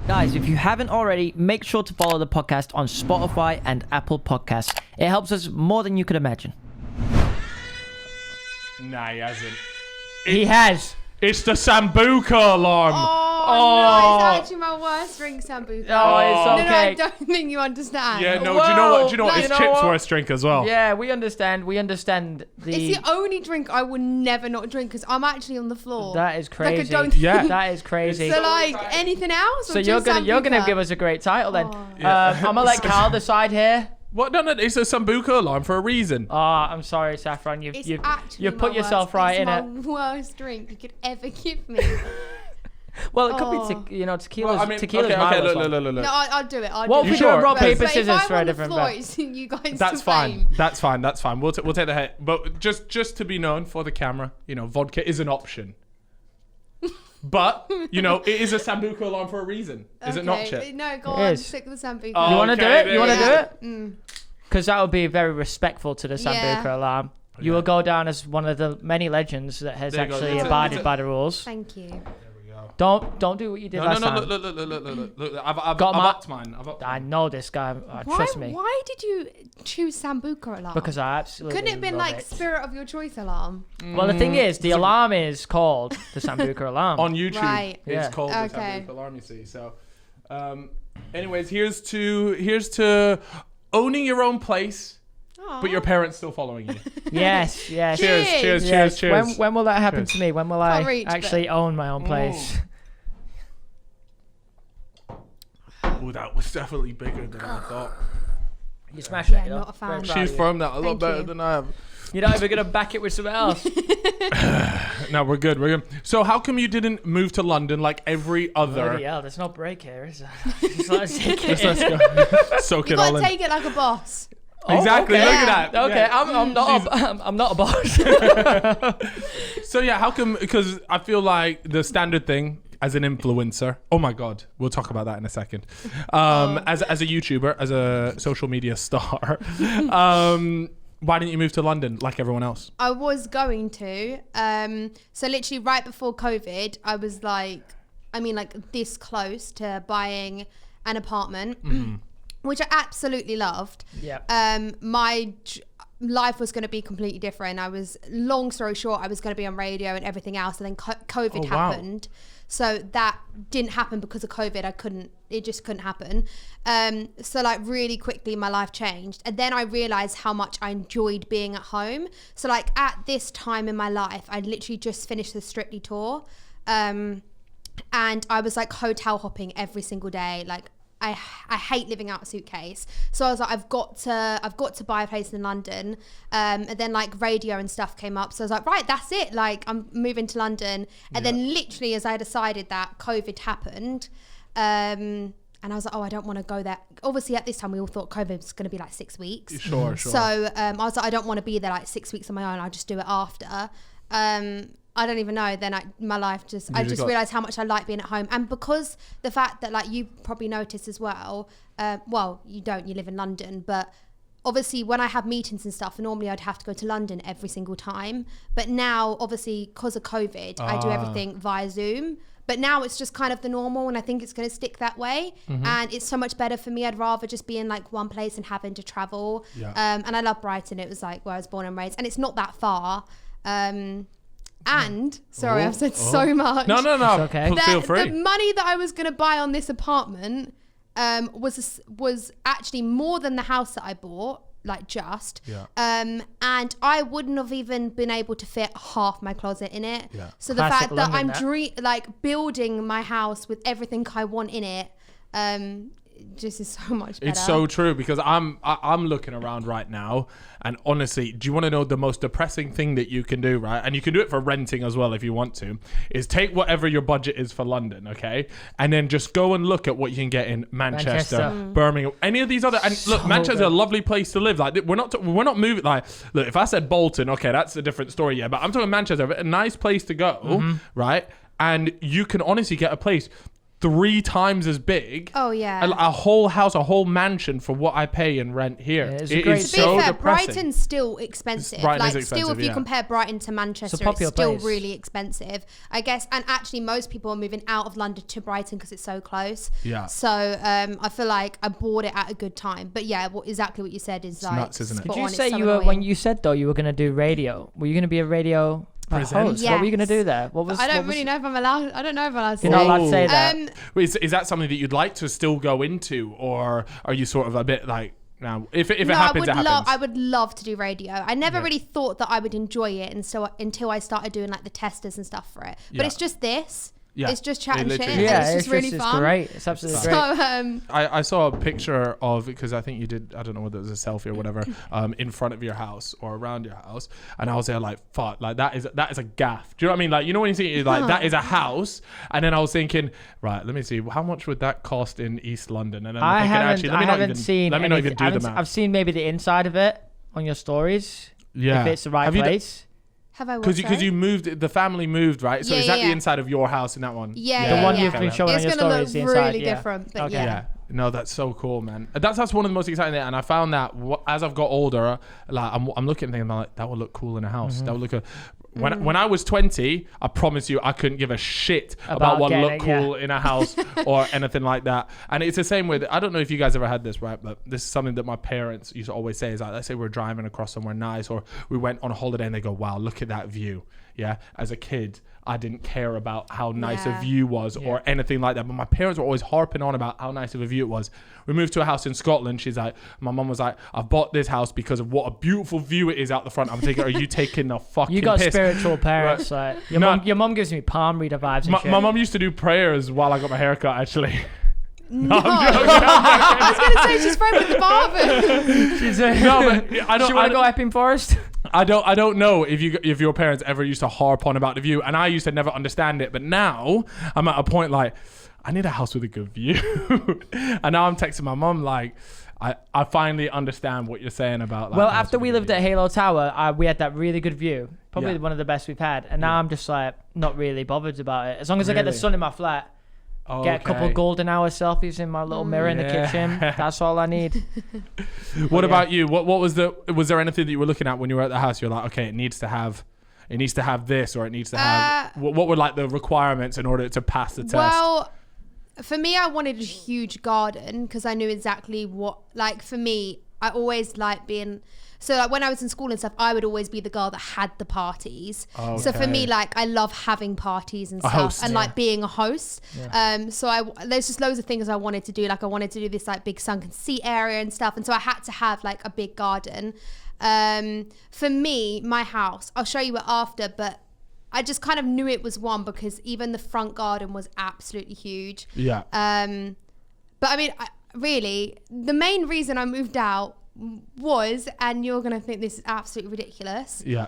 Guys, if you haven't already, make sure to follow the podcast on Spotify and Apple Podcasts. It helps us more than you could imagine. Nah, he hasn't. He has. It's the Sambuca alarm. No, it's actually my worst drink, Sambuca. Oh, it's okay. No, I don't think you understand. Yeah, no, do you know what? Do you know what? You It's know Chip's what? worst drink as well. Yeah, we understand. We understand the... It's the only drink I would never not drink because I'm actually on the floor. That is crazy. Like, I don't Yeah. That is crazy. So like anything else? So you're gonna give us a great title then. Oh. I'm gonna let Carl decide here. What? No, it's a Sambuca alarm for a reason. Oh, I'm sorry, Saffron. It's You've actually put my yourself worst, right in it's it. my worst drink you could ever give me. Well, it could Oh. be tequila's. Well, I mean, tequila's okay, my worst look. one. No, I'll do it. What if we do sure? a rock, But paper, But scissors if I'm for a on the different floor, bet? it's you guys That's to fine. fame. That's fine. We'll take the hit. But just to be known for the camera, vodka is an option. But it is a Sambuca alarm for a reason. Is it not, Chip? No, go It on. is. Stick with the Sambuca. Oh, You want to do okay, it? You want to do yeah. it? Because that would be very respectful to the Sambuca Yeah. alarm. You will go down as one of the many legends that has There you go. actually That's it. abided by the rules. Thank you. Don't do what you did No, last no, time. look. I've Got my- upped mine. I know this guy. Trust me. Why did you choose Sambuca alarm? Because I absolutely Couldn't it have been love like it. spirit of your choice alarm? Well, the thing is, the alarm is called the Sambuca alarm. On YouTube, Right. it's Yeah. called the Okay. Sambuca alarm. You see. So, anyways, here's to owning your own place, but your parents still following you. Yes. Cheers. Yes. When will that happen to me? When will Can't I reach, but- actually own my own place? Oh, that was definitely bigger than I thought. You smash it. Yeah, you know? not a fan. Very proud She's of you. firmed that a lot Thank better you. than I have. You're not even gonna back it with something else. No, we're good. So how come you didn't move to London like every other? Bloody hell, there's no break here, is there? Just let's take it. Let's go. Soak You it all gotta in. take it like a boss. Exactly. okay. Look at that. Okay, Yeah. I'm not a boss. So yeah, how come? Because I feel like the standard thing as an influencer. Oh my God, we'll talk about that in a second. As a YouTuber, as a social media star, why didn't you move to London like everyone else? I was going to. So literally right before COVID, I was like this close to buying an apartment, which I absolutely loved. Yeah. My life was going to be completely different. Long story short, I was going to be on radio and everything else, and then COVID happened. So that didn't happen because of COVID. It just couldn't happen. So like really quickly my life changed. And then I realized how much I enjoyed being at home. So like at this time in my life, I'd literally just finished the Strictly tour. And I was like hotel hopping every single day. Like I hate living out a suitcase. So I was like, I've got to buy a place in London. And then like radio and stuff came up. So I was like, right, that's it. Like I'm moving to London. And then literally as I decided that, COVID happened. And I was like, oh, I don't want to go there. Obviously at this time we all thought COVID was going to be like 6 weeks. Sure. So I was like, I don't want to be there like 6 weeks on my own. I'll just do it after. I don't even know. Then my life I just realized how much I like being at home. And because the fact that like you probably noticed as well, well, you don't, you live in London, but obviously when I have meetings and stuff, normally I'd have to go to London every single time. But now obviously because of COVID, I do everything via Zoom. But now it's just kind of the normal, and I think it's going to stick that way. And it's so much better for me. I'd rather just be in like one place and having to travel. And I love Brighton. It was like where I was born and raised, and it's not that far. And sorry, I've said so much. No. It's okay. Feel free. The money that I was going to buy on this apartment was actually more than the house that I bought, like just. Yeah. And I wouldn't have even been able to fit half my closet in it. Yeah. So the Classic fact that London, I'm like building my house with everything I want in it, just is so much better. It's so true, because I'm looking around right now, and honestly, do you want to know the most depressing thing that you can do, right? And you can do it for renting as well if you want to, is take whatever your budget is for London, okay? And then just go and look at what you can get in Manchester. Birmingham, any of these other, and look, Manchester's a lovely place to live. Like we're not moving, like, look, if I said Bolton, okay, that's a different story, yeah, but I'm talking Manchester, a nice place to go, right? And you can honestly get a place. 3 times as big. Oh yeah. A whole house, a whole mansion for what I pay in rent here. Yeah, it's It great. is To be so fair, depressing. Brighton's still expensive. Brighton is Like, still, expensive, if you yeah. compare Brighton to Manchester, it's popular still place. really expensive, I guess. And actually, most people are moving out of London to Brighton because it's so close. Yeah. So I feel like I bought it at a good time. But yeah, exactly what you said is like nuts, isn't it? spot Did you on. It's say so you were, annoying. when you said though you were going to do radio, were you going to be a radio Presenter? host? What were you going to Yes. do there? What was? I what don't was- really know if I'm allowed. I don't know if I'm allowed to You're not say. allowed to say that. Wait, is that something that you'd like to still go into, or are you sort of a bit like, now, if it No, happens, it happens? I would love to do radio. I never Yeah. really thought that I would enjoy it, and so until I started doing like the testers and stuff for it. But Yeah. it's just this. Yeah. It's just chatting It shit. literally And is. Yeah, it's just really it's fun. great. It's absolutely So great. I saw a picture of, because I think you did, I don't know whether it was a selfie or whatever, in front of your house or around your house, and I was there like, fuck, like that is a gaff. Do you know what I mean? Like, you know when you see it, like that is a house, and then I was thinking, right, let me see, how much would that cost in East London? And then I I'm thinking, haven't. actually, I haven't seen. let me not even do the math. I've seen maybe the inside of it on your stories. Yeah, If it's the right Have you place. have I Because you moved, the family moved, right? So Yeah, is that yeah, the yeah. inside of your house in that one? Yeah, The one yeah. you've been showing on It's your gonna stories. look The inside, really yeah. different, but Okay. yeah. Yeah, no, that's so cool, man. That's one of the most exciting things. And I found that as I've got older, like I'm looking and thinking, like, that would look cool in a house. Mm-hmm. That would look when I was 20, I promise you, I couldn't give a shit about About what getting looked it, yeah. cool in a house or anything like that. And it's the same with, I don't know if you guys ever had this, right? But this is something that my parents used to always say is like, let's say we're driving across somewhere nice, or we went on a holiday and they go, wow, look at that view. Yeah. As a kid, I didn't care about how nice a Yeah. view was or anything like that. But my parents were always harping on about how nice of a view it was. We moved to a house in Scotland. My mum was like, I've bought this house because of what a beautiful view it is out the front. I'm thinking, are you taking the fucking You got piss? spiritual parents. Like your mum gives me palm reader vibes. And My shit. mum used to do prayers while I got my haircut, actually. No, I was gonna say she's friends with the barber. She's No, but I don't. She want to go Epping Forest? I don't know if your parents ever used to harp on about the view, and I used to never understand it. But now I'm at a point like, I need a house with a good view, and now I'm texting my mum like, I finally understand what you're saying about. Like, Well, a house after with a we good lived view. at Halo Tower, we had that really good view. Probably Yeah. one of the best we've had. And now I'm just like not really bothered about it. As long as I get the Really? sun in my flat, get a couple Okay. golden hour selfies in my little mirror in the Yeah. kitchen. That's all I need. What yeah. about you? What was there anything that you were looking at when you were at the house? You're like, okay, it needs to have this, or it needs to have. What were like the requirements in order to pass the test? Well, for me, I wanted a huge garden because I knew exactly what. Like for me, I always like being. So like when I was in school and stuff, I would always be the girl that had the parties. So for me, Okay. like I love having parties and A stuff, host. and Yeah. like being a host. So there's just loads of things I wanted to do. Like I wanted to do this like big sunken seat area and stuff, and so I had to have like a big garden. For me, my house, I'll show you it after, but I just kind of knew it was one because even the front garden was absolutely huge. Yeah. But I mean, really, the main reason I moved out was, and you're going to think this is absolutely ridiculous, Yeah.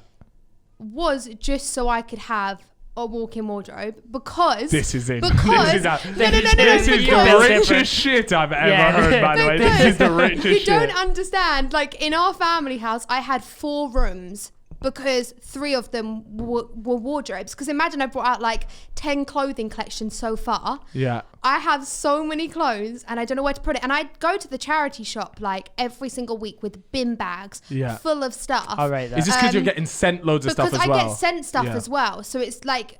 was just so I could have a walk-in wardrobe because... This is it. Because... This is no, this is because- the different. richest shit I've ever Yeah. heard, by the way. No, This is the richest you shit. don't understand. Like, in our family house, I had 4 rooms because 3 of them were wardrobes. Because imagine I brought out like 10 clothing collections so far. Yeah. I have so many clothes and I don't know where to put it. And I go to the charity shop like every single week with bin bags Yeah. full of stuff. All right. Is this because you're getting sent loads of stuff Because as I well? get sent stuff Yeah. as well. So it's like...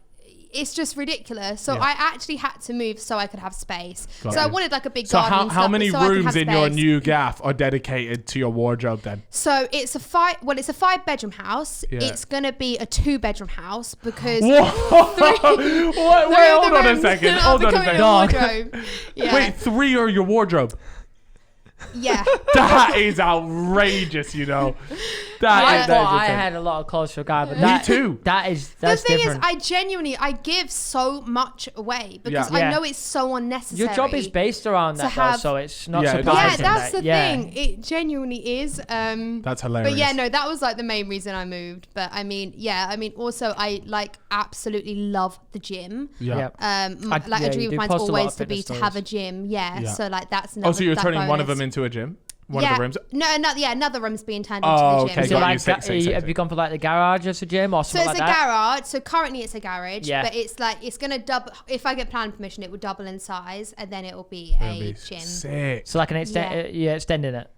It's just ridiculous. So Yeah. I actually had to move so I could have space. Got so I you. wanted like a big So garden. how and how stuff, many so I could rooms have in your space. new gaff are dedicated to your wardrobe then? So it's a 5-bedroom house. Yeah. It's gonna be a 2-bedroom house because Whoa! Wait, hold on a second. Hold on a second. Wardrobe. Yeah. Wait, 3 are your wardrobe. Yeah. That is outrageous, you know. I That thought I insane. had a lot of clothes for a guy, but Me that, too. That's The thing different. is, I give so much away because Yeah. I Yeah. know it's so unnecessary. Your job is based around that, to though, have- so it's not Yeah, it does Yeah, surprising. that's the that- yeah. thing. It genuinely is. That's hilarious. But yeah, no, that was like the main reason I moved. But I mean, yeah, I mean, also I like absolutely love the gym. Yeah. Yep. Like yeah, a you dream do of mine's post a lot always of to be fitness to have a stories. gym. Yeah. Yeah. So like that's another. Oh, so you're that turning one of bonus. them into a gym? One of the rooms. Another room's being turned Oh, into the gym. okay, Is it got you. like, Sick. have you gone for like the garage as a gym or So something it's like a that? garage. So currently it's a garage, Yeah. but it's like it's gonna double. If I get planning permission, it will double in size, and then it will be It'll a be gym. sick. So like an extending it. Yeah, I'm extending it.